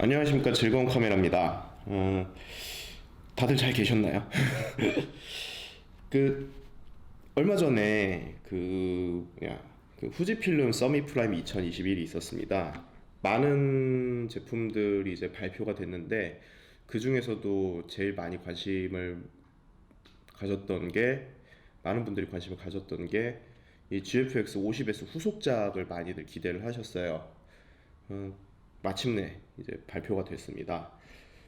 안녕하십니까. 즐거운 카메라입니다. 다들 잘 계셨나요? 그 얼마 전에 그 후지필름 서밋 프라임 2021이 있었습니다. 많은 제품들이 이제 발표가 됐는데 그 중에서도 제일 많이 관심을 가졌던 게 많은 분들이 관심을 가졌던 게 이 GFX 50S 후속작을 많이들 기대를 하셨어요. 어, 마침내 이제 발표가 됐습니다.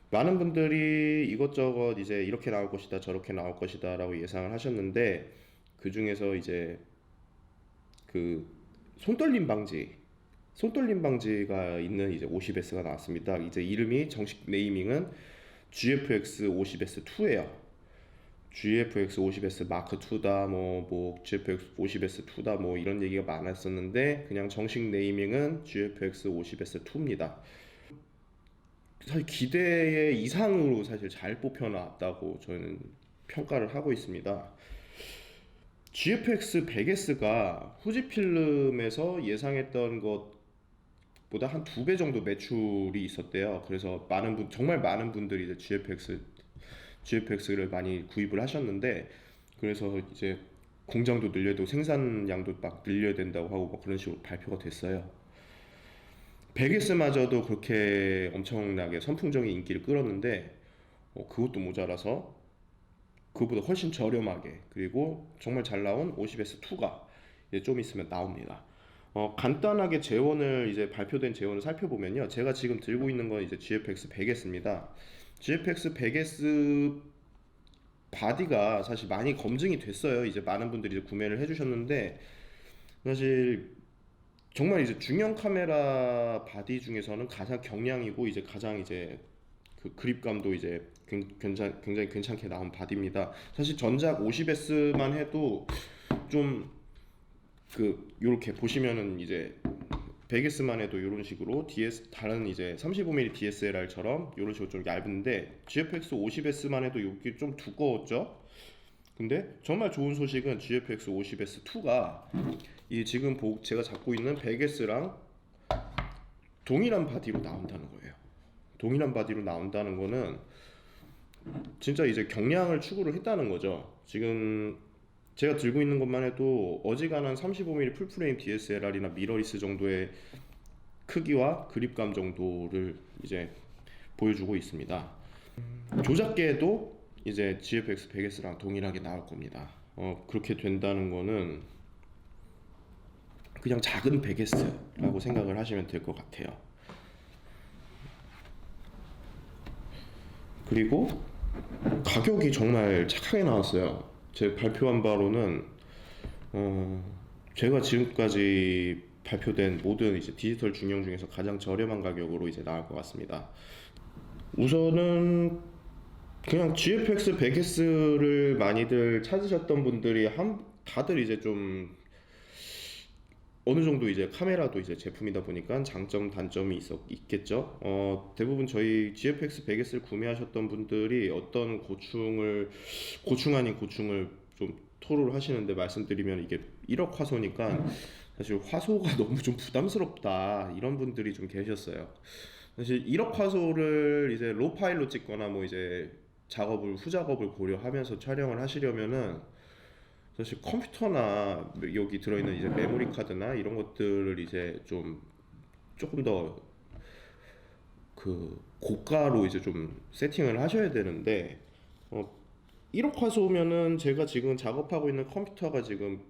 많은 분들이 이것저것 이제 이렇게 나올 것이다, 저렇게 나올 것이다 라고 예상을 하셨는데, 그 중에서 이제 그 손떨림 방지, 손떨림 방지가 있는 이제 50S가 나왔습니다. 이제 이름이 정식 네이밍은 GFX 50S2예요. GFX 50S 마크 2다, GFX 50S 2다, 이런 얘기가 많았었는데, 그냥 정식 네이밍은 GFX 50S 2입니다. 사실 기대 이상으로 사실 잘 뽑혀놨다고 저는 평가를 하고 있습니다. GFX 100S가 후지필름에서 예상했던 것보다 한 2배 정도 매출이 있었대요. 그래서 정말 많은 분들이 이제 GFX를 많이 구입을 하셨는데, 그래서 이제 공장도 늘려도 생산량도 막 늘려야 된다고 하고 막 그런 식으로 발표가 됐어요. 베개스마저도 그렇게 엄청나게 선풍적인 인기를 끌었는데, 그것도 모자라서 그것보다 훨씬 저렴하게, 그리고 정말 잘 나온 50S2가 이제 좀 있으면 나옵니다. 간단하게 재원을 이제 발표된 재원을 살펴보면요, 제가 지금 들고 있는 건 이제 GFX 100S입니다. GFX 100S 바디가 사실 많이 검증이 됐어요. 이제 많은 분들이 이제 구매를 해주셨는데, 사실 정말 이제 중형 카메라 바디 중에서는 가장 경량이고 이제 가장 이제 그 그립감도 이제 굉장히 괜찮게 나온 바디입니다. 사실 전작 50S만 해도 좀 요렇게 보시면은 이제 100S만 해도 이런 식으로 다른 이제 35mm DSLR처럼 이런 식으로 좀 얇은데, GFX 50S만 해도 여기 좀 두꺼웠죠. 근데 정말 좋은 소식은 GFX 50S2가 이 지금 제가 잡고 있는 100S랑 동일한 바디로 나온다는 거예요. 동일한 바디로 나온다는 거는 진짜 이제 경량을 추구를 했다는 거죠. 지금 제가 들고 있는 것만 해도 어지간한 35mm 풀프레임 DSLR이나 미러리스 정도의 크기와 그립감 정도를 이제 보여주고 있습니다. 조작계도 이제 GFX 100S랑 동일하게 나올 겁니다. 그렇게 된다는 거는 그냥 작은 100S라고 생각을 하시면 될 것 같아요. 그리고 가격이 정말 착하게 나왔어요. 제 발표한 바로는 제가 지금까지 발표된 모든 이제 디지털 중형 중에서 가장 저렴한 가격으로 이제 나올 것 같습니다. 우선은 그냥 GFX 100S를 많이들 찾으셨던 분들이 다들 이제 좀 어느 정도 이제 카메라도 이제 제품이다 보니까 장점 단점이 있겠죠. 대부분 저희 GFX 100S를 구매하셨던 분들이 어떤 고충 아닌 고충을 좀 토로를 하시는데, 말씀드리면 이게 1억 화소니까 사실 화소가 너무 좀 부담스럽다 이런 분들이 좀 계셨어요. 사실 1억 화소를 이제 로 파일로 찍거나 이제 후작업을 고려하면서 촬영을 하시려면은 사실 컴퓨터나 여기 들어있는 이제 메모리 카드나 이런 것들을 이제 조금 더 고가로 이제 좀 세팅을 하셔야 되는데, 1억 화소면은 제가 지금 작업하고 있는 컴퓨터가 지금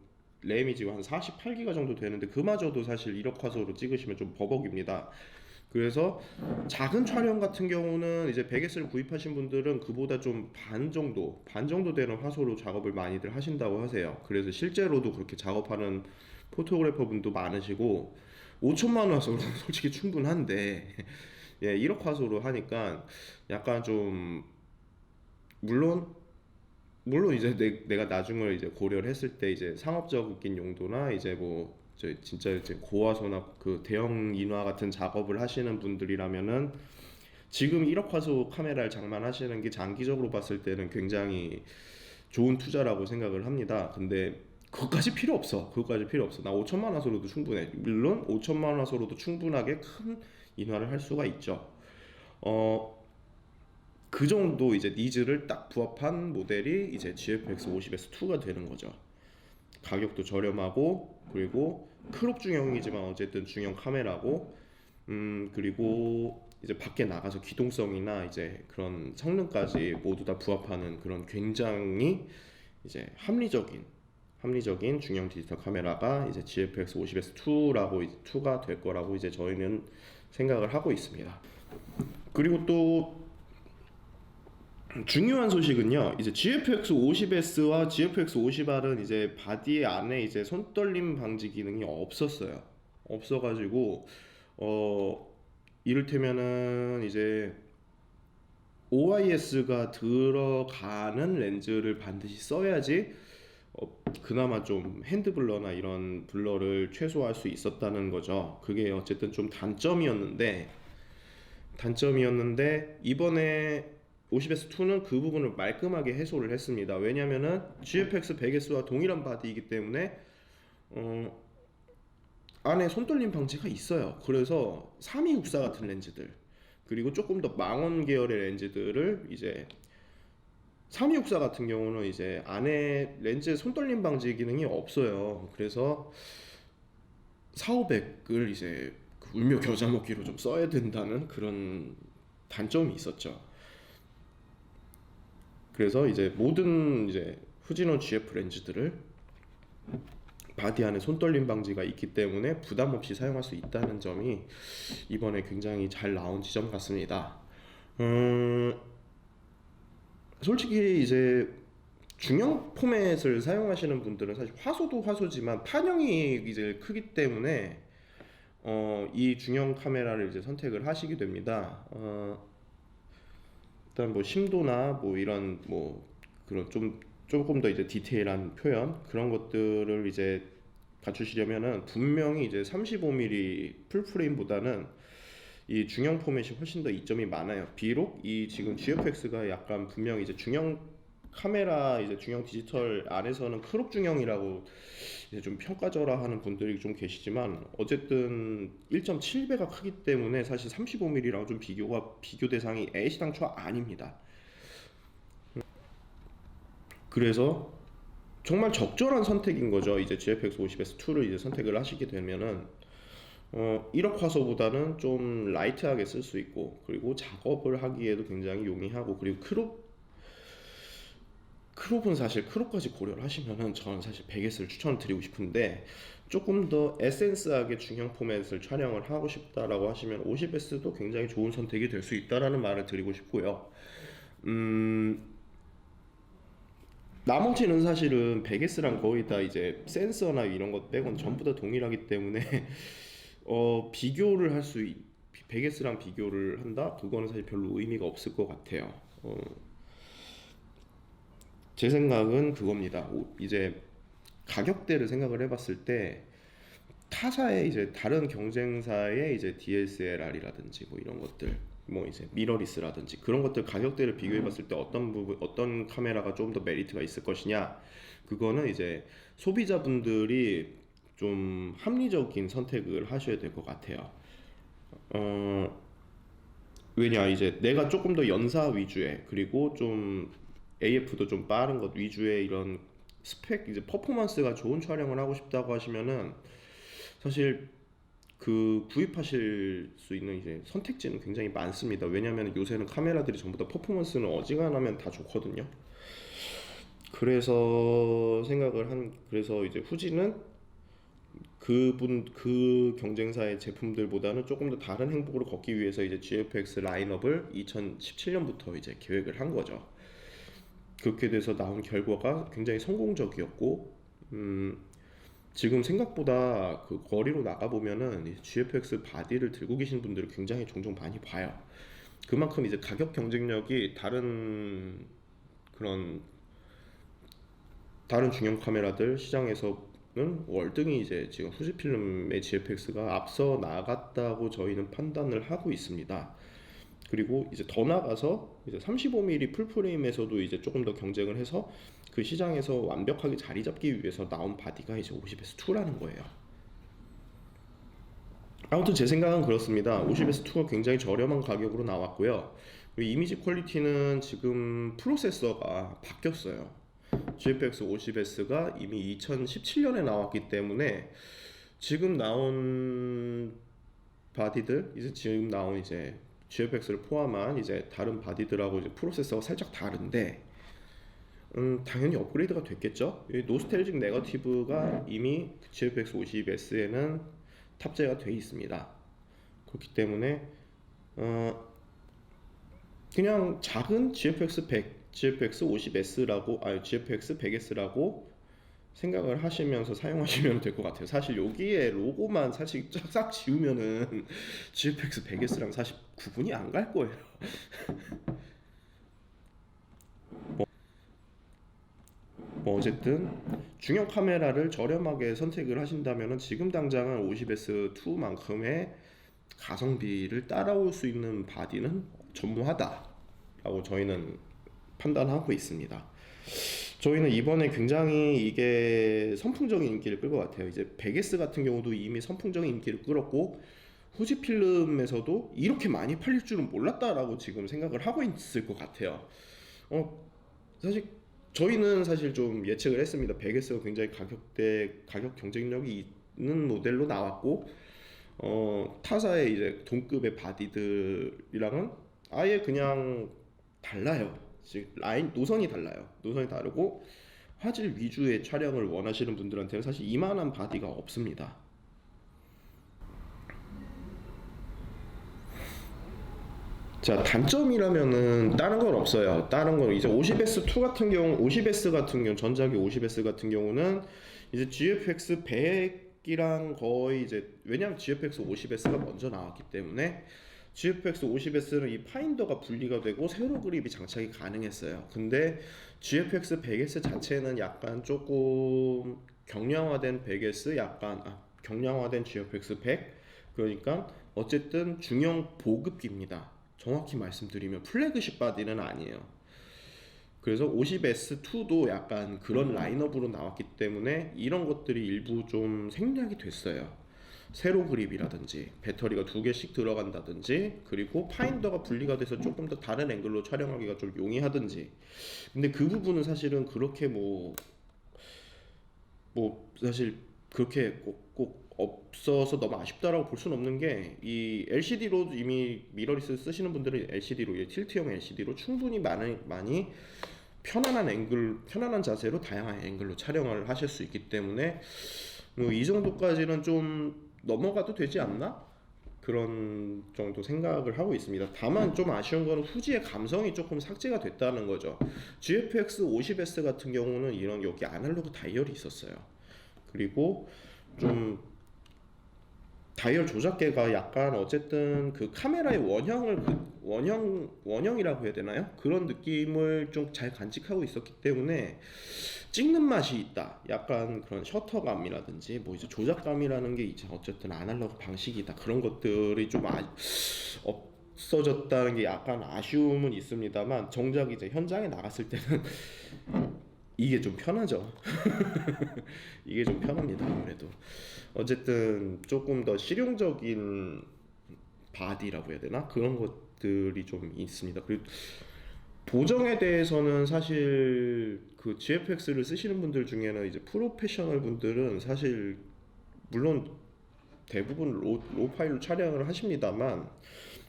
램이 지금 한 48기가 정도 되는데, 그마저도 사실 1억 화소로 찍으시면 좀 버벅입니다. 그래서 작은 촬영 같은 경우는 이제 100S를 구입하신 분들은 그보다 좀 반 정도 되는 화소로 작업을 많이들 하신다고 하세요. 그래서 실제로도 그렇게 작업하는 포토그래퍼 분도 많으시고, 5천만 화소로 솔직히 충분한데 예, 1억 화소로 하니까 약간 좀, 물론 이제 내가 나중을 이제 고려를 했을 때 이제 상업적인 용도나 이제 진짜 이제 고화소나 그 대형 인화 같은 작업을 하시는 분들이라면은 지금 1억 화소 카메라를 장만하시는 게 장기적으로 봤을 때는 굉장히 좋은 투자라고 생각을 합니다. 근데 그것까지 필요 없어. 그것까지 필요 없어. 나 5천만 화소로도 충분해. 물론 5천만 화소로도 충분하게 큰 인화를 할 수가 있죠. 어, 그 정도 이제 니즈를 딱 부합한 모델이 이제 GFX 50S2가 되는 거죠. 가격도 저렴하고 그리고 크롭 중형이지만 어쨌든 중형 카메라고 그리고 이제 밖에 나가서 기동성이나 이제 그런 성능까지 모두 다 부합하는 그런 굉장히 이제 합리적인 중형 디지털 카메라가 이제 GFX 50S2라고 2가 될 거라고 이제 저희는 생각을 하고 있습니다. 그리고 또 중요한 소식은요. 이제 GFX 50S와 GFX 50R은 이제 바디 안에 이제 손떨림 방지 기능이 없었어요. 없어가지고 이를테면은 이제 OIS가 들어가는 렌즈를 반드시 써야지 그나마 좀 핸드 블러나 이런 블러를 최소화할 수 있었다는 거죠. 그게 어쨌든 좀 단점이었는데 이번에 50S2는 그 부분을 말끔하게 해소를 했습니다. 왜냐면은 GFX 100S와 동일한 바디이기 때문에 안에 손떨림 방지가 있어요. 그래서 3264 같은 렌즈들 그리고 조금 더 망원 계열의 렌즈들을 이제 3264 같은 경우는 이제 안에 렌즈 손떨림 방지 기능이 없어요. 그래서 4500을 이제 울며 겨자 먹기로 좀 써야 된다는 그런 단점이 있었죠. 그래서 이제 모든 이제 후지노 GF 렌즈들을 바디 안에 손떨림 방지가 있기 때문에 부담 없이 사용할 수 있다는 점이 이번에 굉장히 잘 나온 지점 같습니다. 솔직히 이제 중형 포맷을 사용하시는 분들은 사실 화소도 화소지만 판형이 이제 크기 때문에 이 중형 카메라를 이제 선택을 하시게 됩니다. 일단 뭐 심도나 뭐 이런 뭐 그런 조금 더 이제 디테일한 표현 그런 것들을 이제 갖추시려면은 분명히 이제 35mm 풀프레임보다는 이 중형 포맷이 훨씬 더 이점이 많아요. 비록 이 지금 GFX가 약간 분명히 이제 중형 카메라 이제 중형 디지털 안에서는 크롭 중형이라고 이제 좀 평가절하하는 분들이 좀 계시지만 어쨌든 1.7배가 크기 때문에 사실 35mm랑 좀 비교 대상이 애시당초 아닙니다. 그래서 정말 적절한 선택인 거죠. 이제 GFX 50S2를 이제 선택을 하시게 되면은 1억 화소보다는 좀 라이트하게 쓸 수 있고 그리고 작업을 하기에도 굉장히 용이하고 그리고 크롭은 사실 크롭까지 고려를 하시면은 저는 사실 100S를 추천드리고 싶은데 조금 더 에센스하게 중형 포맷을 촬영을 하고 싶다라고 하시면 50S도 굉장히 좋은 선택이 될 수 있다라는 말을 드리고 싶고요. 나머지는 사실은 100S랑 거의 다 이제 센서나 이런 것 빼곤 전부 다 동일하기 때문에 비교를 100S랑 비교를 한다? 그거는 사실 별로 의미가 없을 것 같아요. 제 생각은 그겁니다. 이제 가격대를 생각을 해봤을 때 타사의 이제 다른 경쟁사의 이제 DSLR이라든지 뭐 이런 것들, 뭐 이제 미러리스라든지 그런 것들 가격대를 비교해봤을 때 어떤 카메라가 좀 더 메리트가 있을 것이냐, 그거는 이제 소비자분들이 좀 합리적인 선택을 하셔야 될 것 같아요. 왜냐 이제 내가 조금 더 연사 위주의 그리고 좀 AF도 좀 빠른 것 위주의 이런 스펙 이제 퍼포먼스가 좋은 촬영을 하고 싶다고 하시면은 사실 그 구입하실 수 있는 이제 선택지는 굉장히 많습니다. 왜냐하면 요새는 카메라들이 전부 다 퍼포먼스는 어지간하면 다 좋거든요. 그래서 이제 후지는 그 경쟁사의 제품들보다는 조금 더 다른 행복으로 걷기 위해서 이제 GFX 라인업을 2017년부터 이제 계획을 한 거죠. 그렇게 돼서 나온 결과가 굉장히 성공적이었고, 지금 생각보다 그 거리로 나가 보면은 GFX 바디를 들고 계신 분들을 굉장히 종종 많이 봐요. 그만큼 이제 가격 경쟁력이 다른 중형 카메라들 시장에서는 월등히 이제 지금 후지필름의 GFX가 앞서 나갔다고 저희는 판단을 하고 있습니다. 그리고 이제 더 나가서 이제 35mm 풀프레임에서도 이제 조금 더 경쟁을 해서 그 시장에서 완벽하게 자리 잡기 위해서 나온 바디가 이제 50S2라는 거예요. 아무튼 제 생각은 그렇습니다. 50S2가 굉장히 저렴한 가격으로 나왔고요. 그리고 이미지 퀄리티는 지금 프로세서가 바뀌었어요. GFX 50S가 이미 2017년에 나왔기 때문에 지금 나온 바디들, 이제 지금 나온 이제 GFX를 포함한 이제 다른 바디들하고 이제 프로세서가 살짝 다른데, 당연히 업그레이드가 됐겠죠. 이 노스텔직 네거티브가 이미 GFX 50S에는 탑재가 되어 있습니다. 그렇기 때문에 그냥 작은 GFX 100, GFX 50S라고, GFX 100S라고 생각을 하시면서 사용하시면 될 것 같아요. 사실 여기에 로고만 사실 싹 지우면은 GFX 100S랑 사실 구분이 안 갈 거예요. 뭐 어쨌든 중형 카메라를 저렴하게 선택을 하신다면은 지금 당장은 50S2만큼의 가성비를 따라올 수 있는 바디는 전무하다라고 저희는 판단하고 있습니다. 저희는 이번에 굉장히 이게 선풍적인 인기를 끌 것 같아요. 이제 100S 같은 경우도 이미 선풍적인 인기를 끌었고, 후지필름에서도 이렇게 많이 팔릴 줄은 몰랐다라고 지금 생각을 하고 있을 것 같아요. 사실 저희는 사실 좀 예측을 했습니다. 100S가 굉장히 가격 경쟁력이 있는 모델로 나왔고, 타사의 이제 동급의 바디들이랑은 아예 그냥 달라요. 즉 라인 노선이 달라요. 노선이 다르고 화질 위주의 촬영을 원하시는 분들한테는 사실 이만한 바디가 없습니다. 자, 단점이라면은 다른 건 없어요. 다른 건 이제 50S2 같은 경우, 50S 같은 경우, 전작의 50S 같은 경우는 이제 GFX 100이랑 거의 이제, 왜냐면 GFX 50S가 먼저 나왔기 때문에 GFX 50S는 이 파인더가 분리가 되고 세로 그립이 장착이 가능했어요. 근데 GFX 100S 자체는 약간 조금 경량화된 100S, 경량화된 GFX 100. 그러니까 어쨌든 중형 보급기입니다. 정확히 말씀드리면 플래그십 바디는 아니에요. 그래서 50S2도 약간 그런 라인업으로 나왔기 때문에 이런 것들이 일부 좀 생략이 됐어요. 세로 그립이라든지 배터리가 두 개씩 들어간다든지, 그리고 파인더가 분리가 돼서 조금 더 다른 앵글로 촬영하기가 좀 용이하든지. 근데 그 부분은 사실은 그렇게 사실 그렇게 꼭 없어서 너무 아쉽다라고 볼 수는 없는 게, 이 LCD로 이미 미러리스 쓰시는 분들은 LCD로, 틸트형 LCD로 충분히 많이 편안한 자세로 다양한 앵글로 촬영을 하실 수 있기 때문에 뭐 이 정도까지는 좀 넘어가도 되지 않나? 그런 정도 생각을 하고 있습니다. 다만 좀 아쉬운 거는 후지의 감성이 조금 삭제가 됐다는 거죠. GFX 50S 같은 경우는 이런 여기 아날로그 다이얼이 있었어요. 그리고 좀 다이얼 조작계가 약간 어쨌든 그 카메라의 원형이라고 해야 되나요? 그런 느낌을 좀 잘 간직하고 있었기 때문에 찍는 맛이 있다. 약간 그런 셔터감이라든지 뭐 이제 조작감이라는 게 이제 어쨌든 아날로그 방식이다. 그런 것들이 좀 없어졌다는 게 약간 아쉬움은 있습니다만, 정작 이제 현장에 나갔을 때는 이게 좀 편하죠. 이게 좀 편합니다. 아무래도 어쨌든 조금 더 실용적인 바디라고 해야 되나? 그런 것들이 좀 있습니다. 그리고 보정에 대해서는 사실 그 GFX를 쓰시는 분들 중에는 이제 프로페셔널 분들은 사실 물론 대부분 로 파일로 촬영을 하십니다만,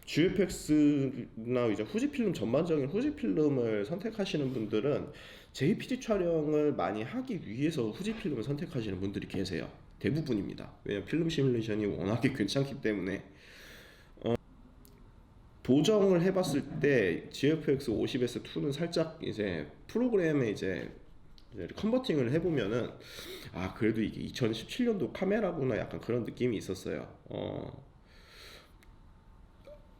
GFX나 이제 후지필름, 전반적인 후지필름을 선택하시는 분들은 JPG 촬영을 많이 하기 위해서 후지필름을 선택하시는 분들이 계세요. 대부분입니다. 왜냐면 필름 시뮬레이션이 워낙에 괜찮기 때문에. 보정을 해봤을 때 GFX 50S2는 살짝 이제 프로그램에 이제 컨버팅을 해보면은, 그래도 이게 2017년도 카메라구나, 약간 그런 느낌이 있었어요.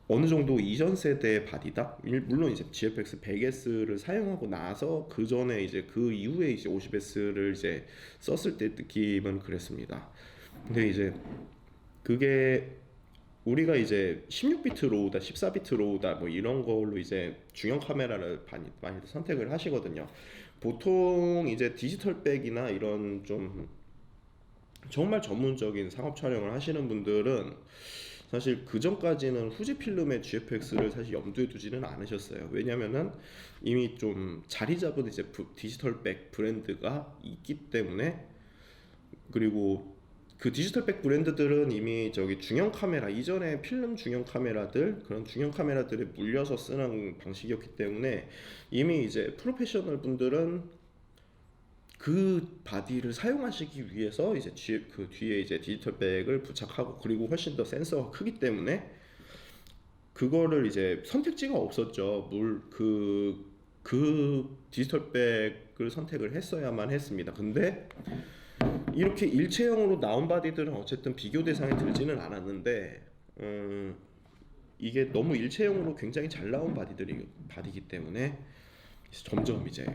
어느 정도 이전 세대의 바디다. 물론 이제 GFX 100S를 사용하고 나서 그 전에 이제 그 이후에 이제 50S를 이제 썼을 때 느낌은 그랬습니다. 근데 이제 그게 우리가 이제 16비트 로우다, 14비트 로우다 뭐 이런 걸로 이제 중형 카메라를 많이 선택을 하시거든요. 보통 이제 디지털백이나 이런 좀 정말 전문적인 상업 촬영을 하시는 분들은 사실 그 전까지는 후지필름의 GFX를 사실 염두에 두지는 않으셨어요. 왜냐면은 이미 좀 자리 잡은 이제 디지털백 브랜드가 있기 때문에. 그리고 그 디지털백 브랜드들은 이미 저기 중형 카메라, 이전에 필름 중형 카메라들, 그런 중형 카메라들에 물려서 쓰는 방식이었기 때문에 이미 이제 프로페셔널 분들은 그 바디를 사용하시기 위해서 이제 그 뒤에 이제 디지털백을 부착하고, 그리고 훨씬 더 센서가 크기 때문에 그거를 이제 선택지가 없었죠. 그 디지털백을 선택을 했어야만 했습니다. 근데 이렇게 일체형으로 나온 바디들은 어쨌든 비교 대상에 들지는 않았는데, 이게 너무 일체형으로 굉장히 잘 나온 바디기 때문에 점점 이제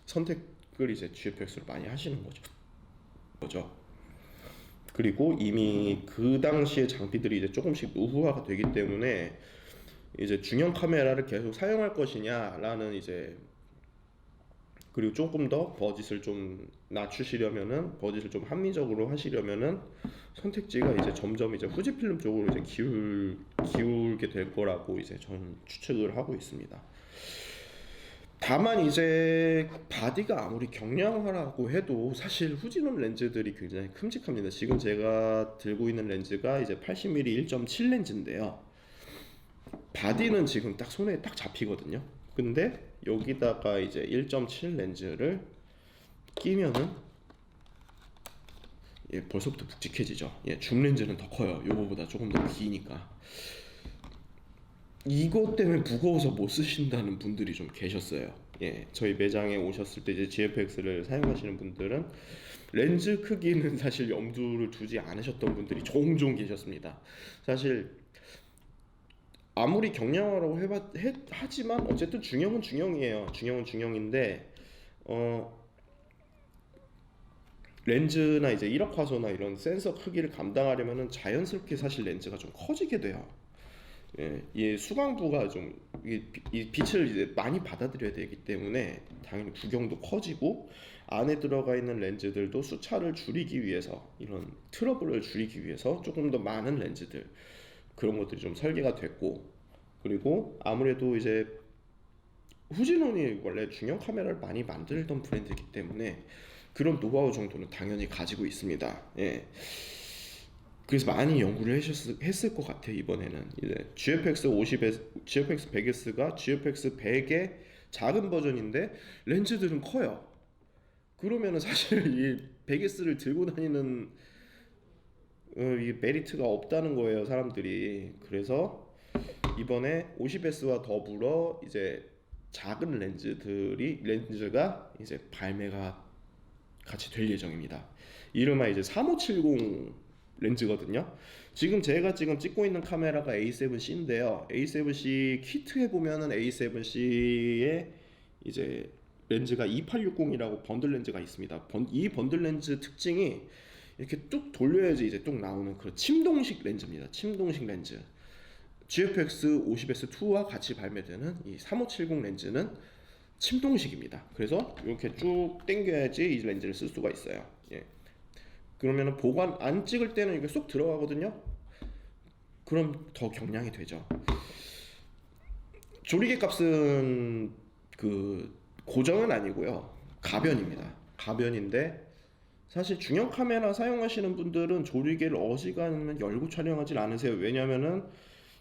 선택을 이제 GFX로 많이 하시는 거죠. 그리고 이미 그 당시의 장비들이 이제 조금씩 노후화가 되기 때문에 이제 중형 카메라를 계속 사용할 것이냐라는 이제, 그리고 조금 더 버짓을 좀 낮추시려면은, 버짓을 좀 합리적으로 하시려면은 선택지가 이제 점점 이제 후지필름 쪽으로 이제 기울게 될 거라고 이제 저는 추측을 하고 있습니다. 다만 이제 바디가 아무리 경량화라고 해도 사실 후지놈 렌즈들이 굉장히 큼직합니다. 지금 제가 들고 있는 렌즈가 이제 80mm 1.7 렌즈인데요. 바디는 지금 딱 손에 딱 잡히거든요. 근데 여기다가 이제 1.7 렌즈를 끼면은 벌써부터 묵직해지죠. 줌 렌즈는 더 커요. 요거보다 조금 더 기니까. 이것 때문에 무거워서 못 쓰신다는 분들이 좀 계셨어요. 저희 매장에 오셨을 때 이제 GFX를 사용하시는 분들은 렌즈 크기는 사실 염두를 두지 않으셨던 분들이 종종 계셨습니다. 사실 아무리 경량화라고 하지만 어쨌든 중형은 중형이에요. 중형은 중형인데 렌즈나 이제 1억 화소나 이런 센서 크기를 감당하려면은 자연스럽게 사실 렌즈가 좀 커지게 돼요. 이 수광부가 좀 이 빛을 이제 많이 받아들여야 되기 때문에 당연히 구경도 커지고, 안에 들어가 있는 렌즈들도 수차를 줄이기 위해서, 이런 트러블을 줄이기 위해서 조금 더 많은 렌즈들, 그런 것들이 좀 설계가 됐고, 그리고 아무래도 이제 후지논이 원래 중형 카메라를 많이 만들던 브랜드이기 때문에 그런 노하우 정도는 당연히 가지고 있습니다. 그래서 많이 연구를 했을 것 같아요. 이번에는 이제 GFX 50S, GFX 100S가 GFX 100의 작은 버전인데 렌즈들은 커요. 그러면은 사실 이 100S를 들고 다니는 이 메리트가 없다는 거예요, 사람들이. 그래서 이번에 50S와 더불어 이제 작은 렌즈가 이제 발매가 같이 될 예정입니다. 이름하 이제 3570 렌즈거든요. 지금 제가 찍고 있는 카메라가 A7C인데요. A7C 키트에 보면은 A7C에 이제 렌즈가 2860이라고 번들 렌즈가 있습니다. 이 번들 렌즈 특징이 이렇게 뚝 돌려야지 이제 뚝 나오는 그런 침동식 렌즈입니다. 침동식 렌즈. GFX 50S2와 같이 발매되는 이 3570 렌즈는 침동식입니다. 그래서 이렇게 쭉 당겨야지 이 렌즈를 쓸 수가 있어요. 그러면은 안 찍을 때는 이게 쏙 들어가거든요. 그럼 더 경량이 되죠. 조리개 값은 그 고정은 아니고요. 가변입니다. 가변인데 사실 중형 카메라 사용하시는 분들은 조리개를 어지간하면 열고 촬영하진 않으세요. 왜냐면은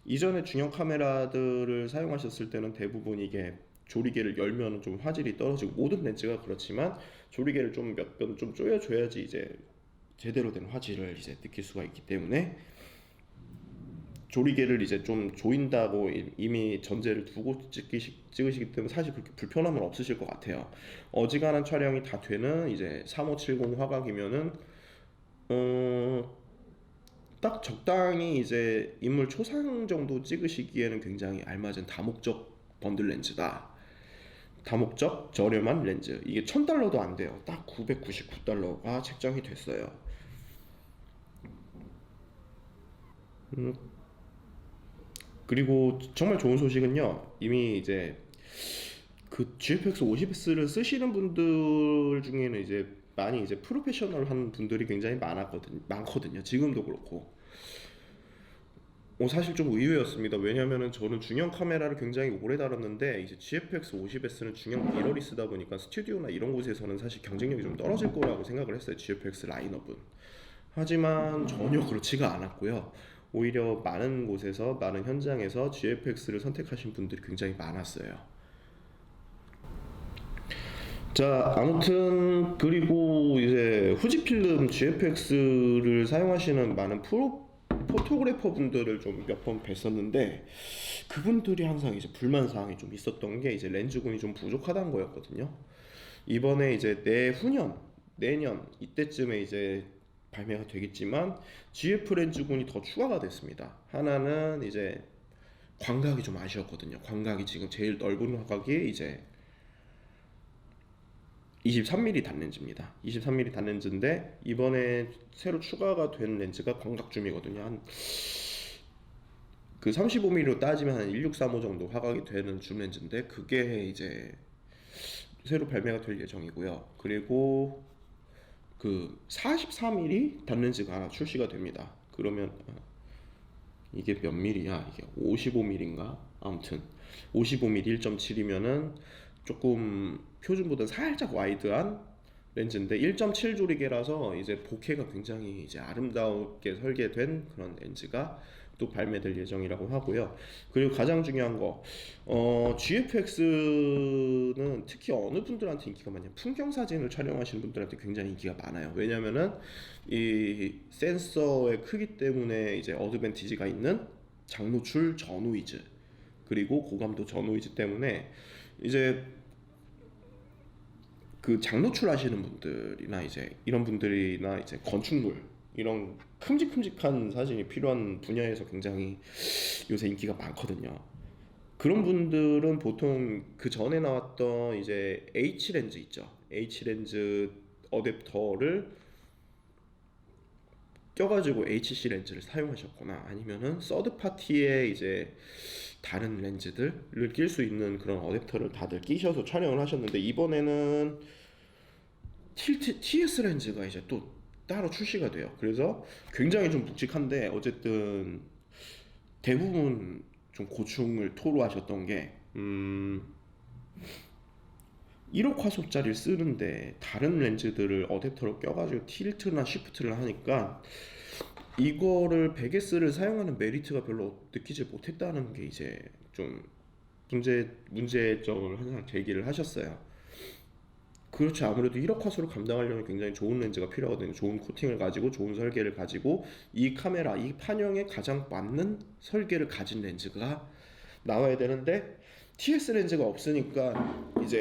이전에 중형 카메라들을 사용하셨을 때는 대부분 이게 조리개를 열면 좀 화질이 떨어지고, 모든 렌즈가 그렇지만 조리개를 좀 몇 번 좀 조여줘야지 이제 제대로 된 화질을 이제 느낄 수가 있기 때문에, 조리개를 이제 좀 조인다고 이미 전제를 두고 찍으시기 때문에 사실 그렇게 불편함은 없으실 것 같아요. 어지간한 촬영이 다 되는 이제 3570 화각이면은 딱 적당히 이제 인물 초상 정도 찍으시기에는 굉장히 알맞은 다목적 번들 렌즈다. 다목적 저렴한 렌즈. 이게 $1000도 안 돼요. 딱 $999가 책정이 됐어요. 그리고 정말 좋은 소식은요, 이미 이제 그 GFX 50S를 쓰시는 분들 중에는 이제 많이 이제 프로페셔널한 분들이 굉장히 많거든요. 지금도 그렇고. 사실 좀 의외였습니다. 왜냐면은 저는 중형 카메라를 굉장히 오래 다뤘는데 이제 GFX 50S는 중형 미러리 쓰다 보니까 스튜디오나 이런 곳에서는 사실 경쟁력이 좀 떨어질 거라고 생각을 했어요. GFX 라인업은. 하지만 전혀 그렇지가 않았고요. 오히려 많은 곳에서 많은 현장에서 GFX를 선택하신 분들이 굉장히 많았어요. 자, 아무튼 그리고 이제 후지필름 GFX를 사용하시는 많은 포토그래퍼 분들을 좀 몇 번 뵀었는데 그분들이 항상 이제 불만 사항이 좀 있었던 게 이제 렌즈군이 좀 부족하다는 거였거든요. 이번에 이제 내후년, 내년 이때쯤에 이제 발매가 되겠지만 GF 렌즈군이 더 추가가 됐습니다. 하나는 이제 광각이 좀 아쉬웠거든요. 광각이 지금 제일 넓은 화각이 이제 23mm 단렌즈입니다. 23mm 단렌즈인데 이번에 새로 추가가 된 렌즈가 광각줌이거든요. 한 그 35mm로 따지면 한 1635 정도 화각이 되는 줌 렌즈인데 그게 이제 새로 발매가 될 예정이고요. 그리고 그 44mm 단렌즈가 하나 출시가 됩니다. 그러면 이게 몇 mm야? 이게 55mm인가? 아무튼 55mm 1.7이면은 조금 표준보다 살짝 와이드한 렌즈인데 1.7 조리개라서 이제 보케가 굉장히 이제 아름다우게 설계된 그런 렌즈가 또 발매될 예정이라고 하고요. 그리고 가장 중요한 거, GFX는 특히 어느 분들한테 인기가 많냐? 풍경 사진을 촬영하시는 분들한테 굉장히 인기가 많아요. 왜냐면은 이 센서의 크기 때문에 이제 어드밴티지가 있는 장노출 전후이즈 그리고 고감도 전후이즈 때문에 이제 그 장노출 하시는 분들이나 이제 이런 분들이나 이제 건축물 이런 큼직큼직한 사진이 필요한 분야에서 굉장히 요새 인기가 많거든요. 그런 분들은 보통 그 전에 나왔던 이제 H 렌즈 있죠. H 렌즈 어댑터를 껴가지고 HC 렌즈를 사용하셨거나 아니면은 서드 파티에 이제 다른 렌즈들을 낄 수 있는 그런 어댑터를 다들 끼셔서 촬영을 하셨는데 이번에는 TS 렌즈가 이제 또 따로 출시가 돼요. 그래서 굉장히 좀 묵직한데 어쨌든 대부분 좀 고충을 토로하셨던 게 1억 화소짜리를 쓰는데 다른 렌즈들을 어댑터로 껴가지고 틸트나 시프트를 하니까 이거를 베게스를 사용하는 메리트가 별로 느끼지 못했다는 게 이제 좀 문제점을 항상 제기를 하셨어요. 그렇죠. 아무래도 1억 화소를 감당하려면 굉장히 좋은 렌즈가 필요하거든요. 좋은 코팅을 가지고 좋은 설계를 가지고 이 카메라, 이 판형에 가장 맞는 설계를 가진 렌즈가 나와야 되는데 TS 렌즈가 없으니까 이제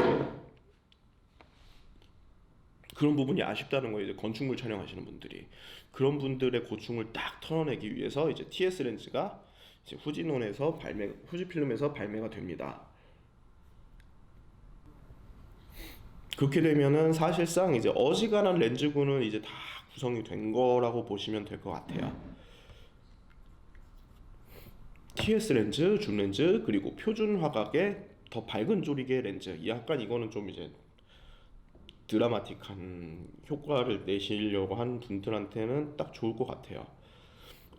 그런 부분이 아쉽다는 거예요. 이제 건축물 촬영하시는 분들이 그런 분들의 고충을 딱 털어내기 위해서 이제 TS 렌즈가 이제 후지필름에서 발매가 됩니다. 그렇게 되면은 사실상 이제 어지간한 렌즈군은 이제 다 구성이 된 거라고 보시면 될 것 같아요. TS 렌즈, 줌 렌즈, 그리고 표준 화각의 더 밝은 조리개 렌즈. 약간 이거는 좀 이제 드라마틱한 효과를 내시려고 하는 분들한테는 딱 좋을 것 같아요.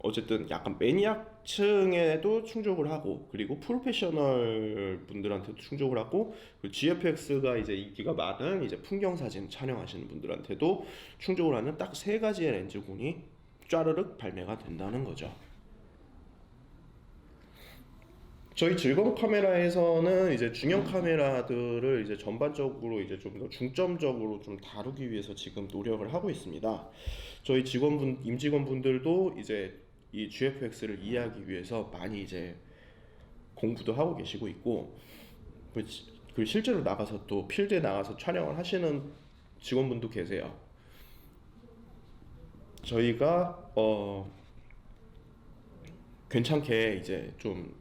어쨌든 약간 매니악층에도 충족을 하고 그리고 프로페셔널 분들한테도 충족을 하고 그리고 GFX가 이제 인기가 많은 이제 풍경 사진 촬영하시는 분들한테도 충족을 하는 딱 세 가지의 렌즈군이 쫘르륵 발매가 된다는 거죠. 저희 즐거운 카메라에서는 이제 중형 카메라들을 이제 전반적으로 이제 좀 더 중점적으로 좀 다루기 위해서 지금 노력을 하고 있습니다. 저희 임직원분들도 이제 이 GFX를 이해하기 위해서 많이 이제 공부도 하고 계시고 있고, 그리고 실제로 나가서 또 필드에 나가서 촬영을 하시는 직원분도 계세요. 저희가 괜찮게 이제 좀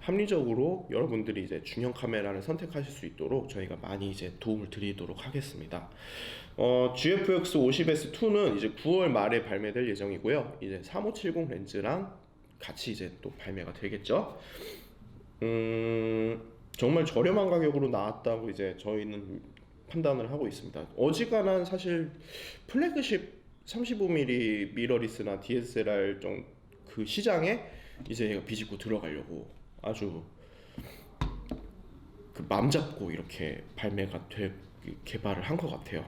합리적으로 여러분들이 이제 중형 카메라를 선택하실 수 있도록 저희가 많이 이제 도움을 드리도록 하겠습니다. GFX 50S2는 이제 9월 말에 발매될 예정이고요. 이제 3570 렌즈랑 같이 이제 또 발매가 되겠죠. 정말 저렴한 가격으로 나왔다고 이제 저희는 판단을 하고 있습니다. 어지간한 사실 플래그십 35mm 미러리스나 DSLR 그 시장에 이제 얘가 비집고 들어가려고 아주 그 맘 잡고 이렇게 개발을 한 것 같아요.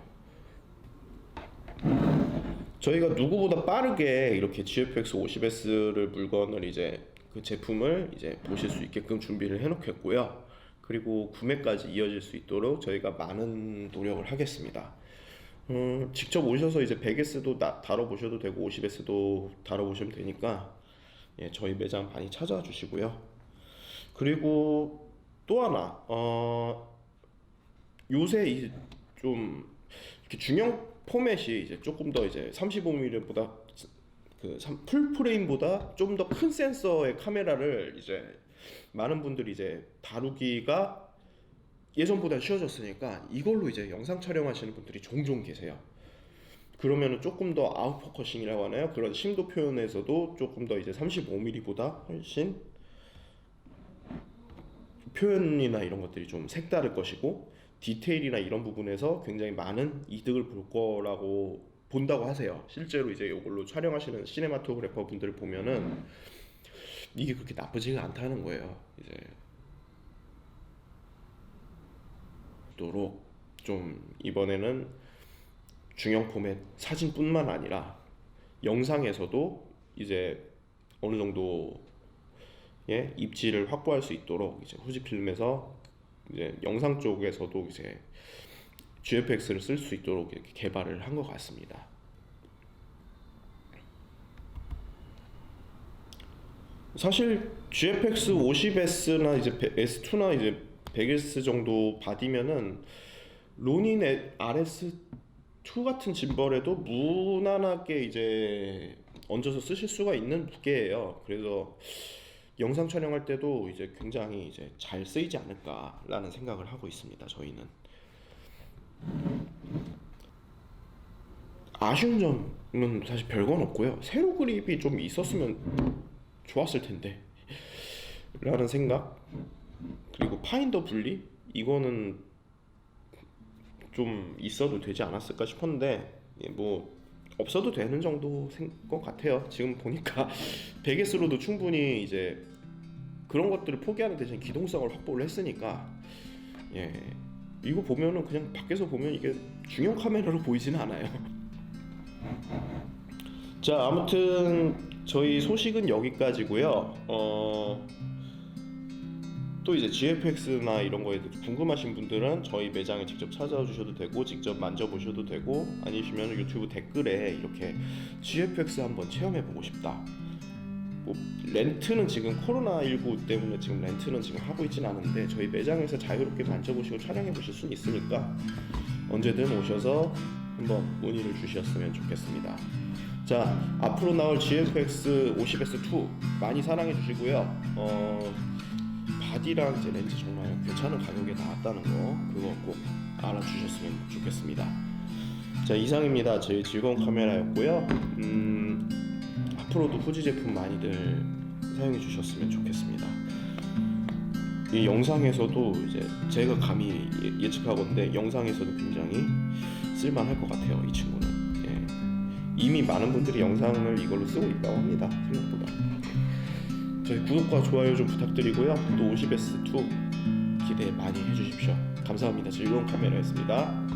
저희가 누구보다 빠르게 이렇게 GFX 50S를 물건을 이제 그 제품을 이제 보실 수 있게끔 준비를 해놓겠고요. 그리고 구매까지 이어질 수 있도록 저희가 많은 노력을 하겠습니다. 직접 오셔서 이제 100S도 다뤄보셔도 되고 50S도 다뤄보시면 되니까 예, 저희 매장 많이 찾아와 주시고요. 그리고 또 하나 요새 좀 이렇게 중형 포맷이 이제 조금 더 이제 35mm보다 그 풀 프레임보다 좀 더 큰 센서의 카메라를 이제 많은 분들이 이제 다루기가 예전보다 쉬워졌으니까 이걸로 이제 영상 촬영하시는 분들이 종종 계세요. 그러면은 조금 더 아웃포커싱이라고 하나요? 그런 심도 표현에서도 조금 더 이제 35mm보다 훨씬 표현이나 이런 것들이 좀 색다를 것이고 디테일이나 이런 부분에서 굉장히 많은 이득을 볼 거라고 본다고 하세요. 실제로 이제 이걸로 촬영하시는 시네마토그래퍼 분들 보면은 이게 그렇게 나쁘지가 않다는 거예요. 이제 도록 좀 이번에는 중형 포맷 사진뿐만 아니라 영상에서도 이제 어느 정도 예, 입지를 확보할 수 있도록 이제 후지필름에서 이제 영상 쪽에서도 이제 GFX를 쓸 수 있도록 이렇게 개발을 한 것 같습니다. 사실 GFX 50S나 이제 S2나 이제 100S 정도 바디면은 로닌 RS2 같은 짐벌에도 무난하게 이제 얹어서 쓰실 수가 있는 무게예요. 그래서 영상 촬영할 때도 이제 굉장히 이제 잘 쓰이지 않을까라는 생각을 하고 있습니다. 저희는 아쉬운 점은 사실 별건 없고요. 세로 그립이 좀 있었으면 좋았을 텐데 라는 생각. 그리고 파인더 분리 이거는 좀 있어도 되지 않았을까 싶었는데 뭐 없어도 되는 정도 것 같아요. 지금 보니까 100S로도 충분히 이제 그런 것들을 포기하는 대신 기동성을 확보를 했으니까 예, 이거 보면은 그냥 밖에서 보면 이게 중형 카메라로 보이지는 않아요. 자, 아무튼 저희 소식은 여기까지고요. 또 이제 GFX나 이런 거에 대해서 궁금하신 분들은 저희 매장에 직접 찾아와 주셔도 되고 직접 만져보셔도 되고 아니시면 유튜브 댓글에 이렇게 GFX 한번 체험해보고 싶다. 뭐 렌트는 지금 코로나19 때문에 지금 렌트는 지금 하고 있진 않은데 저희 매장에서 자유롭게 만져보시고 촬영해보실 수는 있으니까 언제든 오셔서 한번 문의를 주셨으면 좋겠습니다. 자, 앞으로 나올 GFX 50S2 많이 사랑해 주시고요. 바디랑 이제 렌즈 정말 괜찮은 가격에 나왔다는 거 그거 꼭 알아주셨으면 좋겠습니다. 자, 이상입니다. 저희 즐거운 카메라였고요. 앞으로도 후지 제품 많이들 사용해 주셨으면 좋겠습니다. 이 영상에서도 이제 제가 감히 예측하건데 영상에서도 굉장히 쓸만할 것 같아요. 이 친구는 이미 많은 분들이 영상을 이걸로 쓰고 있다고 합니다. 생각보다. 저희 구독과 좋아요 좀 부탁드리고요. 또 50S2 기대 많이 해주십시오. 감사합니다. 즐거운 카메라였습니다.